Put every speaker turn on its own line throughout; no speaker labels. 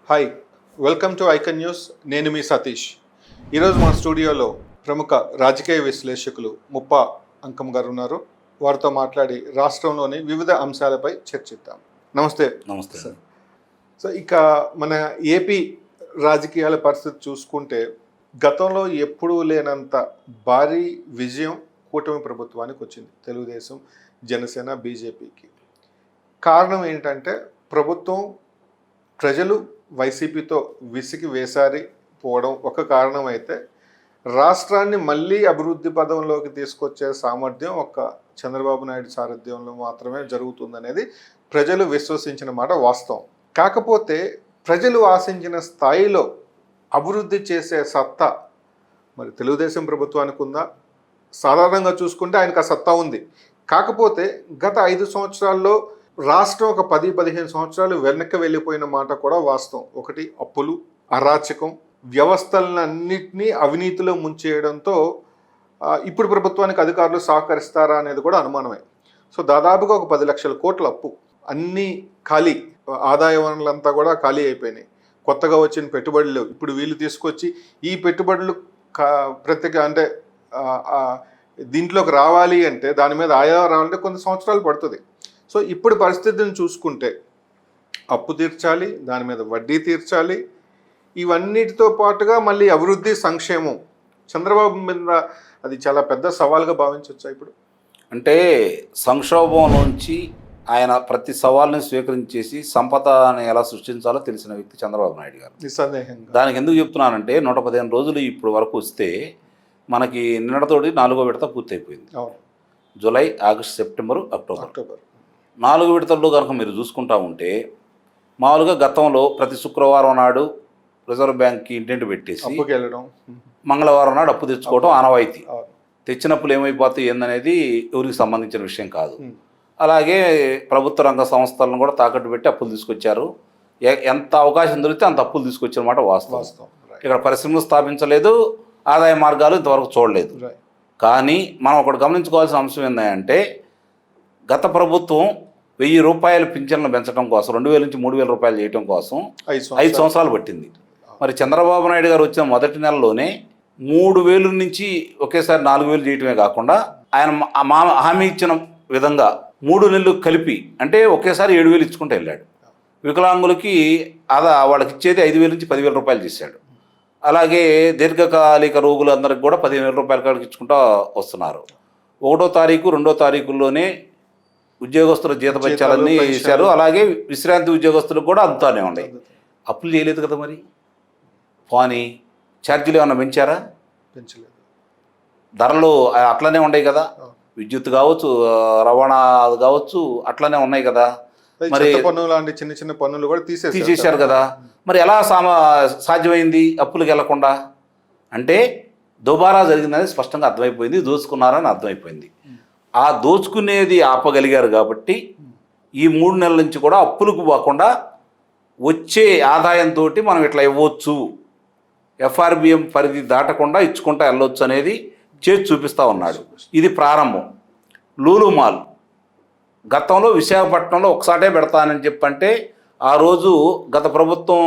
Hi, welcome to icon news. నేను మీ సతీష్. ఈరోజు మన స్టూడియోలో ప్రముఖ రాజకీయ విశ్లేషకులు ముప్పా అంకం గారు ఉన్నారు. వారితో మాట్లాడి రాష్ట్రంలోని వివిధ అంశాలపై చర్చిద్దాం. నమస్తే.
నమస్తే
సార్. సో ఇక మన ఏపీ రాజకీయాల పరిస్థితి చూసుకుంటే గతంలో ఎప్పుడూ లేనంత భారీ విజయం కూటమి ప్రభుత్వానికి వచ్చింది. తెలుగుదేశం, జనసేన, బీజేపీకి. కారణం ఏంటంటే ప్రభుత్వం ప్రజలు వైసీపీతో విసిగి వేసారి పోవడం ఒక కారణం అయితే, రాష్ట్రాన్ని మళ్ళీ అభివృద్ధి పదంలోకి తీసుకొచ్చే సామర్థ్యం ఒక్క చంద్రబాబు నాయుడు సారథ్యంలో మాత్రమే జరుగుతుందనేది ప్రజలు విశ్వసించిన మాట వాస్తవం. కాకపోతే ప్రజలు ఆశించిన స్థాయిలో అభివృద్ధి చేసే సత్తా మరి తెలుగుదేశం ప్రభుత్వానికి ఉందా? సాధారణంగా చూసుకుంటే ఆయనకు ఆ సత్తా ఉంది. కాకపోతే గత 5 సంవత్సరాల్లో రాష్ట్రం ఒక 10-15 సంవత్సరాలు వెనక్కి వెళ్ళిపోయిన మాట కూడా వాస్తవం. ఒకటి అప్పులు, అరాచకం, వ్యవస్థలన్నింటినీ అవినీతిలో ముంచేయడంతో ఇప్పుడు ప్రభుత్వానికి అధికారులు సహకరిస్తారా అనేది కూడా అనుమానమే. సో దాదాపుగా ఒక 10 లక్షల కోట్ల అప్పు, అన్నీ ఖాళీ, ఆదాయ వనరులంతా కూడా ఖాళీ అయిపోయినాయి. కొత్తగా వచ్చిన పెట్టుబడులు ఇప్పుడు వీళ్ళు తీసుకొచ్చి ఈ పెట్టుబడులు ప్రత్యేక అంటే దీంట్లోకి రావాలి అంటే, దాని మీద ఆదాయం రావాలంటే కొన్ని సంవత్సరాలు పడుతుంది. సో ఇప్పుడు పరిస్థితిని చూసుకుంటే అప్పు తీర్చాలి, దాని మీద వడ్డీ తీర్చాలి, ఇవన్నిటితో పాటుగా మళ్ళీ అభివృద్ధి, సంక్షేమం చంద్రబాబు మీద అది చాలా పెద్ద సవాల్గా భావించవచ్చా ఇప్పుడు?
అంటే సంక్షోభం నుంచి ఆయన ప్రతి సవాల్ని స్వీకరించేసి సంపదను ఎలా సృష్టించాలో తెలిసిన వ్యక్తి చంద్రబాబు నాయుడు గారు.
నిస్సందేహంగా.
దానికి ఎందుకు చెప్తున్నానంటే 115 రోజులు ఇప్పుడు వరకు వస్తే మనకి నిన్నటితోటి 4వ విడత పూర్తయిపోయింది. జూలై, ఆగస్టు, సెప్టెంబరు, అక్టోబర్ 4 విడతల్లో కనుక మీరు చూసుకుంటా ఉంటే, మామూలుగా గతంలో ప్రతి శుక్రవారం నాడు రిజర్వ్ బ్యాంక్కి ఇంటింటి పెట్టేసి మంగళవారం నాడు అప్పు తెచ్చుకోవడం ఆనవాయితీ. తెచ్చినప్పుడు ఏమైపోతాయి ఏందనేది ఎవరికి సంబంధించిన విషయం కాదు. అలాగే ప్రభుత్వ రంగ సంస్థలను కూడా తాకట్టు పెట్టి అప్పులు తీసుకొచ్చారు. ఎంత అవకాశం దొరికితే అంత అప్పులు తీసుకొచ్చారన్నమాట వాస్తవం. ఇక్కడ పరిశ్రమలు స్థాపించలేదు, ఆదాయ మార్గాలు ఇంతవరకు చూడలేదు. కానీ మనం ఒకటి గమనించుకోవాల్సిన అంశం ఏంటంటే, గత ప్రభుత్వం 1000 రూపాయలు పింఛన్లు పెంచడం కోసం 2000 నుంచి 3000 రూపాయలు చేయడం కోసం 5 సంవత్సరాలు పట్టింది. మరి చంద్రబాబు నాయుడు గారు వచ్చిన మొదటి నెలలోనే 3000 నుంచి ఒకేసారి 4000 చేయటమే కాకుండా ఆయన హామీ ఇచ్చిన విధంగా 3 నెలలు కలిపి అంటే ఒకేసారి 7000 ఇచ్చుకుంటూ వెళ్ళాడు. వికలాంగులకి వాళ్ళకి ఇచ్చేది 5000 నుంచి 10,000 రూపాయలు చేశాడు. అలాగే దీర్ఘకాలిక రోగులందరికీ కూడా 15,000 రూపాయల కాడికి ఇచ్చుకుంటూ వస్తున్నారు. 1వ తారీఖు 2వ తారీఖుల్లోనే ఉద్యోగస్తుల జీతభత్యాలన్నీ ఇచ్చారు. అలాగే విశ్రాంతి ఉద్యోగస్తులకు కూడా అందుతానే ఉన్నాయి. అప్పులు చేయలేదు కదా మరి. పోనీ ఛార్జీలు ఏమన్నా పెంచారా?
పెంచలేదు.
ధరలు అట్లనే ఉన్నాయి కదా. విద్యుత్ కావచ్చు, రవాణా కావచ్చు, అట్లనే ఉన్నాయి కదా. మరి
పన్నులు లాంటి చిన్న చిన్న పన్నులు కూడా
తీసేశారు కదా. మరి ఎలా సాధ్యమైంది అప్పులకు వెళ్లకుండా? అంటే దుబారా జరిగిందని స్పష్టంగా అర్థమైపోయింది. దోచుకున్నారని అర్థమైపోయింది. ఆ దోచుకునేది ఆపగలిగారు కాబట్టి ఈ 3 నెలల నుంచి కూడా అప్పులకు పోకుండా వచ్చే ఆదాయంతో మనం ఇట్లా ఇవ్వచ్చు, ఎఫ్ఆర్బిఎం పరిధి దాటకుండా ఇచ్చుకుంటా వెళ్ళొచ్చు అనేది చేసి చూపిస్తూ ఉన్నాడు. ఇది ప్రారంభం. లూలు మాల్ గతంలో విశాఖపట్నంలో ఒకసాటే పెడతానని చెప్పంటే, ఆ రోజు గత ప్రభుత్వం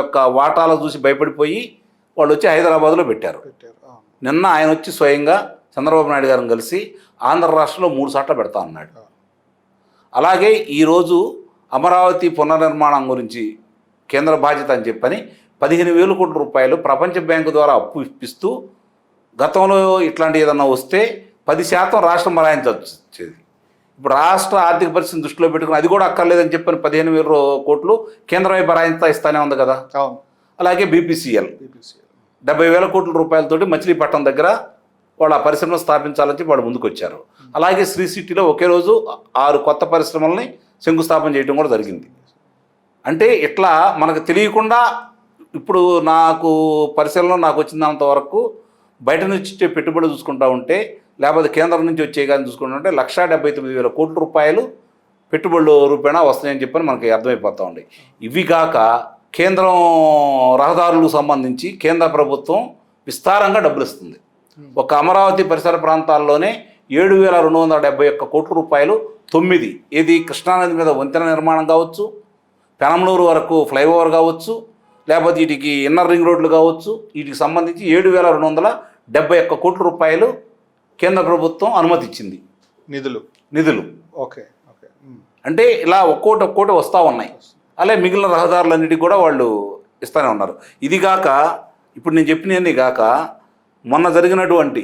యొక్క వాటాలు చూసి భయపడిపోయి వాళ్ళు వచ్చి హైదరాబాద్లో పెట్టారు. నిన్న ఆయన వచ్చి స్వయంగా చంద్రబాబు నాయుడు గారిని కలిసి ఆంధ్ర రాష్ట్రంలో 3 సార్లు పెడతా అన్నాడు. అలాగే ఈరోజు అమరావతి పునర్నిర్మాణం గురించి కేంద్ర బాధ్యత అని చెప్పని 15,000 కోట్ల రూపాయలు ప్రపంచ బ్యాంకు ద్వారా అప్పు ఇప్పిస్తూ, గతంలో ఇట్లాంటి ఏదన్నా వస్తే 10% రాష్ట్రం భరాయించవచ్చేది. ఇప్పుడు రాష్ట్ర ఆర్థిక పరిస్థితిని దృష్టిలో పెట్టుకుని అది కూడా అక్కర్లేదని చెప్పని 15,000 కోట్లు కేంద్రమే భరాయించా ఇస్తానే ఉంది కదా. అలాగే బీపీసీఎల్ 70,000 కోట్ల రూపాయలతోటి మచిలీపట్నం దగ్గర వాళ్ళు ఆ పరిశ్రమలు స్థాపించాలని చెప్పి వాళ్ళు ముందుకు వచ్చారు. అలాగే శ్రీ సిటీలో ఒకే రోజు 6 కొత్త పరిశ్రమల్ని శంకుస్థాపన చేయడం కూడా జరిగింది. అంటే ఇట్లా మనకు తెలియకుండా ఇప్పుడు నాకు పరిశీలనలో నాకు వచ్చినంత వరకు బయట నుంచి వచ్చే పెట్టుబడులు చూసుకుంటా ఉంటే, లేకపోతే కేంద్రం నుంచి వచ్చే కానీ చూసుకుంటా ఉంటే 1,79,000 కోట్ల రూపాయలు పెట్టుబడుల రూపేణా వస్తున్నాయని చెప్పని మనకి అర్థమైపోతూ ఉంది. ఇవి కాక కేంద్రం రహదారులకు సంబంధించి కేంద్ర ప్రభుత్వం విస్తారంగా డబ్బులు ఇస్తుంది. ఒక అమరావతి పరిసర ప్రాంతాల్లోనే 7,271 కోట్ల రూపాయలు 9 ఇది కృష్ణానది మీద వంతెన నిర్మాణం కావచ్చు, పెనంలూరు వరకు ఫ్లైఓవర్ కావచ్చు, లేకపోతే వీటికి ఇన్నర్ రింగ్ రోడ్లు కావచ్చు, వీటికి సంబంధించి 7,271 కోట్ల రూపాయలు కేంద్ర ప్రభుత్వం అనుమతి ఇచ్చింది నిధులు.
Okay okay.
అంటే ఇలా ఒక్కోటి వస్తూ ఉన్నాయి. అలాగే మిగిలిన రహదారులన్నిటికీ కూడా వాళ్ళు ఇస్తూనే ఉన్నారు. ఇది కాక ఇప్పుడు నేను చెప్పినవన్నీ కాక మొన్న జరిగినటువంటి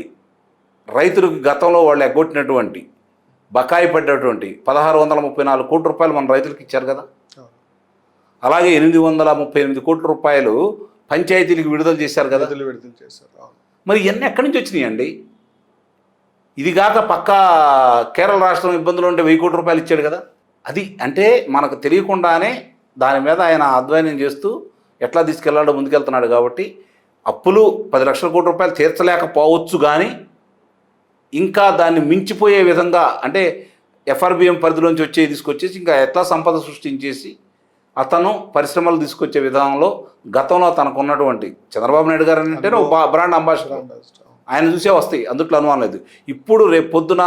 రైతులకు గతంలో వాళ్ళు ఎగ్గొట్టినటువంటి బకాయి పడ్డటువంటి 1,634 కోట్ల రూపాయలు మన రైతులకు ఇచ్చారు కదా. అలాగే 838 కోట్ల రూపాయలు పంచాయతీలకు విడుదల చేశారు కదా. మరి ఇవన్నీ ఎక్కడి నుంచి వచ్చినాయండి? ఇది కాక పక్క కేరళ రాష్ట్రం ఇబ్బందులు ఉంటే 1000 కోట్ల రూపాయలు ఇచ్చాడు కదా. అది అంటే మనకు తెలియకుండానే దాని మీద ఆయన అధ్యయనం చేస్తూ ఎట్లా తీసుకెళ్లాడో ముందుకెళ్తున్నాడు. కాబట్టి అప్పులు 10 లక్షల కోట్ల రూపాయలు తీర్చలేకపోవచ్చు, కానీ ఇంకా దాన్ని మించిపోయే విధంగా అంటే ఎఫ్ఆర్బిఎం పరిధిలోంచి తీసుకొచ్చేసి ఇంకా ఎట్లా సంపద సృష్టించేసి అతను పరిశ్రమలు తీసుకొచ్చే విధానంలో గతంలో తనకు ఉన్నటువంటి చంద్రబాబు నాయుడు గారు అంటే ఒక బ్రాండ్ అంబాసిడర్, ఆయన చూసే వస్తాయి, అందుట్లో అనుమానం లేదు. ఇప్పుడు రేపు పొద్దున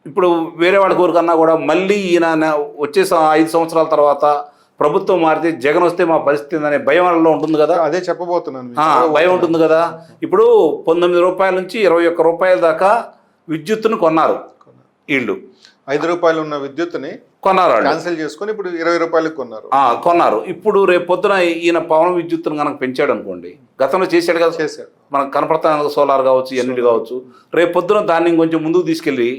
ఇప్పుడు వేరే వాళ్ళ కోరికన్నా కూడా మళ్ళీ ఈయన వచ్చే 5 సంవత్సరాల తర్వాత ప్రభుత్వం మారితే జగన్ వస్తే మా పరిస్థితి అనే భయంలో ఉంటుంది కదా.
అదే చెప్పబోతున్నాను,
భయం ఉంటుంది కదా. ఇప్పుడు 19 రూపాయల నుంచి 21 రూపాయల దాకా విద్యుత్తును కొన్నారు వీళ్ళు.
5 రూపాయలు ఉన్న విద్యుత్తుని
కొన్నారు,
క్యాన్సిల్ చేసుకొని ఇప్పుడు 20 రూపాయలకు
కొన్నారు. ఇప్పుడు రేపు పొద్దున ఈయన పవన విద్యుత్తును కనుక పెంచాడు అనుకోండి, గతంలో చేశాడు కదా,
చేశాడు,
మనకు కనపడతాను సోలార్ కావచ్చు, ఎన్నిటి కావచ్చు. రేపు పొద్దున దాన్ని కొంచెం ముందుకు తీసుకెళ్ళి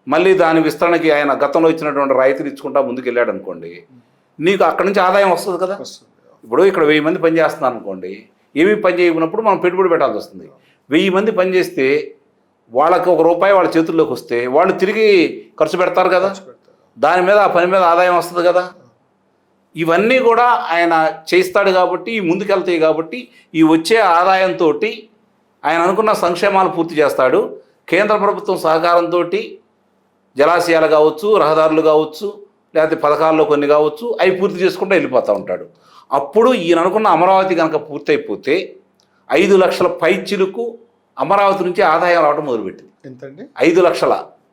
మళ్ళీ దాని విస్తరణకి ఆయన గతంలో ఇచ్చినటువంటి రాయితీలు ఇచ్చుకుంటా ముందుకు వెళ్ళాడు అనుకోండి, నీకు అక్కడి నుంచి ఆదాయం వస్తుంది కదా. ఇప్పుడు ఇక్కడ 1000 మంది పని చేస్తున్నారు అనుకోండి, ఏమీ పని చేయకున్నప్పుడు మనం పెట్టుబడి పెట్టాల్సి వస్తుంది. 1000 మంది పని చేస్తే వాళ్ళకి ₹1 వాళ్ళ చేతుల్లోకి వస్తే వాళ్ళు తిరిగి ఖర్చు పెడతారు కదా, దాని మీద ఆ పని మీద ఆదాయం వస్తుంది కదా. ఇవన్నీ కూడా ఆయన చేస్తాడు కాబట్టి ముందుకెళ్తాయి. కాబట్టి ఈ వచ్చే ఆదాయంతో ఆయన అనుకున్న సంక్షేమాలు పూర్తి చేస్తాడు. కేంద్ర ప్రభుత్వం సహకారంతో జలాశయాలు కావచ్చు, రహదారులు కావచ్చు, లేకపోతే పథకాల్లో కొన్ని కావచ్చు, అవి పూర్తి చేసుకుంటూ వెళ్ళిపోతూ ఉంటాడు. అప్పుడు ఈయన అనుకున్న అమరావతి కనుక పూర్తయిపోతే 5 లక్షల పైచిలకు అమరావతి నుంచి ఆదాయం రావడం మొదలుపెట్టింది.
ఎంతండి?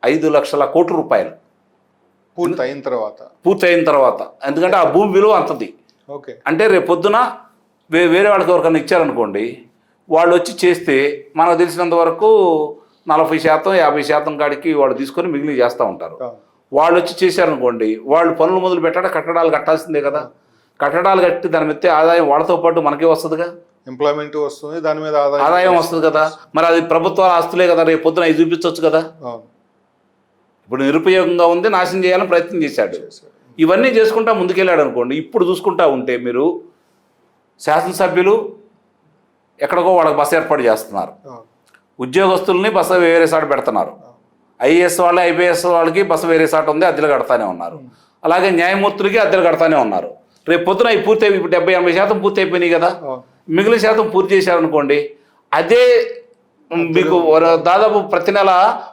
5 లక్షల కోట్ల రూపాయలు
పూర్తయిన
తర్వాత. ఎందుకంటే ఆ భూమి విలువ అంతది. అంటే రేపు పొద్దున వేరే వాళ్ళకి ఎవరికైనా ఇచ్చారనుకోండి, వాళ్ళు వచ్చి చేస్తే మనకు తెలిసినంత వరకు 40%, 50% కాడికి వాళ్ళు తీసుకొని మిగిలిన చేస్తూ ఉంటారు. వాళ్ళు వచ్చి చేశారనుకోండి, వాళ్ళు పనులు మొదలు పెట్టాక కట్టడాలు కట్టాల్సిందే కదా. కట్టడాలు కట్టి దాని మీద ఆదాయం వాళ్ళతో పాటు మనకే వస్తుందిగా,
ఎంప్లాయ్మెంట్ వస్తుంది, దాని మీద
ఆదాయం వస్తుంది కదా. మరి అది ప్రభుత్వ ఆస్తులే కదా, రేపు పొద్దున అవి చూపించవచ్చు కదా. ఇప్పుడు నిరుపయోగంగా ఉంది, నాశనం చేయాలని ప్రయత్నం చేశాడు. ఇవన్నీ చేసుకుంటా ముందుకెళ్ళాడు అనుకోండి. ఇప్పుడు చూసుకుంటా ఉంటే మీరు శాసనసభ్యులు ఎక్కడికో వాళ్ళకి బస్సు ఏర్పాటు చేస్తున్నారు, ఉద్యోగస్తుల్ని బస్సు వేరే సాట పెడుతున్నారు, ఐఏఎస్ వాళ్ళు ఐపీఎస్ వాళ్ళకి బస్సు వేరే సాట ఉంది, అద్దెలు కడతానే ఉన్నారు. అలాగే న్యాయమూర్తులకి అద్దెలు కడతానే ఉన్నారు. రేపు పొద్దున అవి పూర్తి ఇప్పుడు 70-80% పూర్తి అయిపోయినాయి కదా. మిగిలిన శాతం పూర్తి చేశారనుకోండి, అదే మీకు దాదాపు ప్రతి నెల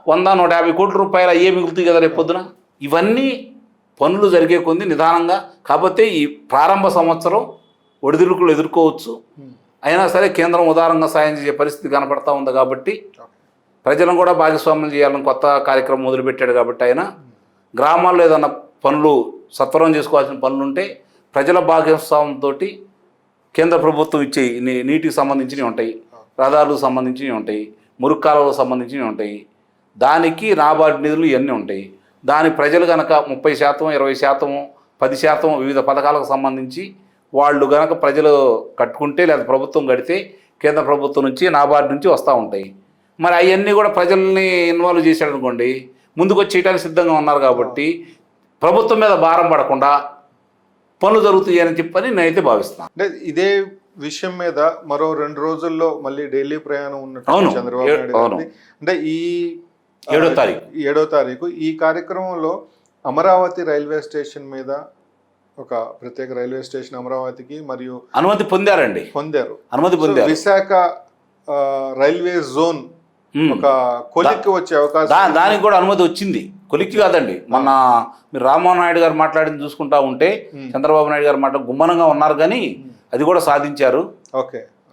100-150 కోట్ల రూపాయలు అయ్యే మిగులుతాయి కదా రేపు పొద్దున. ఇవన్నీ పనులు జరిగే కొంది నిదానంగా. కాకపోతే ఈ ప్రారంభ సంవత్సరం ఒడిదుడుకులు ఎదుర్కోవచ్చు, అయినా సరే కేంద్రం ఉదారంగా సాయం చేసే పరిస్థితి కనపడతా ఉంది. కాబట్టి ప్రజలను కూడా భాగస్వామ్యం చేయాలని కొత్త కార్యక్రమం మొదలుపెట్టాడు. కాబట్టి ఆయన గ్రామాల్లో ఏదన్నా పనులు సత్వరం చేసుకోవాల్సిన పనులు ఉంటే ప్రజల భాగస్వామ్యంతో కేంద్ర ప్రభుత్వం ఇచ్చే నీటికి సంబంధించినవి ఉంటాయి, రహదారులకు సంబంధించినవి ఉంటాయి, మురుగు కాలువలకు సంబంధించినవి ఉంటాయి, దానికి నాబార్డు నిధులు ఇవన్నీ ఉంటాయి. దాని ప్రజలు కనుక 30%, 20%, 10% వివిధ పథకాలకు సంబంధించి వాళ్ళు కనుక ప్రజలు కట్టుకుంటే లేదా ప్రభుత్వం కడితే కేంద్ర ప్రభుత్వం నుంచి నాబార్డు నుంచి వస్తూ ఉంటాయి. మరి అవన్నీ కూడా ప్రజల్ని ఇన్వాల్వ్ చేశాడు అనుకోండి, ముందుకు వచ్చి చేయడానికి సిద్ధంగా ఉన్నారు. కాబట్టి ప్రభుత్వం మీద భారం పడకుండా పనులు జరుగుతాయి అని చెప్పని నేనైతే భావిస్తున్నాను.
అంటే ఇదే విషయం మీద మరో 2 రోజుల్లో మళ్ళీ ఢిల్లీ ప్రయాణం ఉన్నట్టు చంద్రబాబు నాయుడు గారిది. అంటే ఈ 7వ తారీఖు ఈ కార్యక్రమంలో అమరావతి రైల్వే స్టేషన్ మీద ఒక ప్రత్యేక రైల్వే స్టేషన్ అమరావతికి మరియు
అనుమతి పొందారు.
విశాఖ రైల్వే జోన్ ఒక కొలిక్కి వచ్చే అవకాశం,
దానికి కూడా అనుమతి వచ్చింది. కొలిక్కి కాదండి, మొన్న మీరు రామ్మోహన్ నాయుడు గారు మాట్లాడింది చూసుకుంటా ఉంటే చంద్రబాబు నాయుడు గారు మాట గుమ్మనంగా ఉన్నారు, కానీ అది కూడా సాధించారు.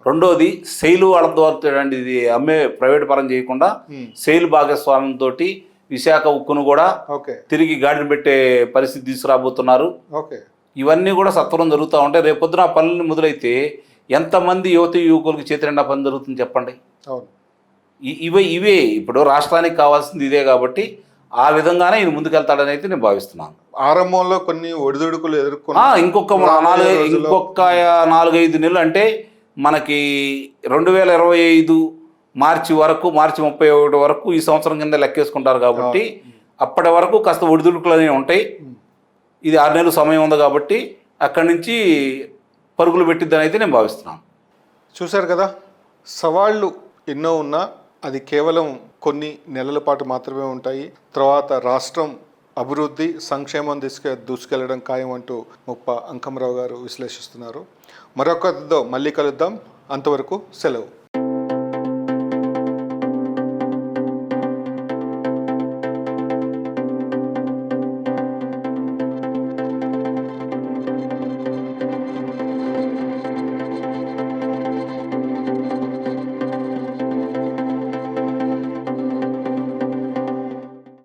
రెండోది సెయిల్ వాళ్ళ ద్వారా ఇది అమ్మే ప్రైవేట్ పరం చేయకుండా సెయిల్ భాగస్వామ్యంతో విశాఖ ఉక్కును కూడా తిరిగి గాడిని పెట్టే పరిస్థితి తీసుకురాబోతున్నారు. ఇవన్నీ కూడా సత్వరం జరుగుతూ ఉంటాయి. రేపొద్దున ఆ పనులు మొదలైతే ఎంతమంది యువకులకు చేతి నిండా పని జరుగుతుంది చెప్పండి.
అవును.
ఇవే ఇప్పుడు రాష్ట్రానికి కావాల్సింది ఇదే కాబట్టి ఆ విధంగానే ఈయన ముందుకెళ్తాడని అయితే నేను భావిస్తున్నాను.
ఆరంభంలో కొన్ని ఒడిదుడుకులు ఎదుర్కొన్నా
ఇంకొక 4-5 నెలలు అంటే మనకి 2025 మార్చి 31 వరకు ఈ సంవత్సరం కింద లెక్కేసుకుంటారు కాబట్టి అప్పటి వరకు కాస్త ఒడిదుడుకులు అనేవి ఉంటాయి. ఇది 6 నెలలు సమయం ఉంది కాబట్టి అక్కడి నుంచి పరుగులు పెట్టిద్దని అయితే నేను భావిస్తున్నాను.
చూశారు కదా, సవాళ్ళు ఎన్నో ఉన్నా అది కేవలం కొన్ని నెలల పాటు మాత్రమే ఉంటాయి. తర్వాత రాష్ట్రం అభివృద్ధి సంక్షేమం దూసుకెళ్లడం ఖాయం అంటూ ముప్ప అంకమరావు గారు విశ్లేషిస్తున్నారు. మరొకరితో మళ్ళీ కలుద్దాం. అంతవరకు సెలవు.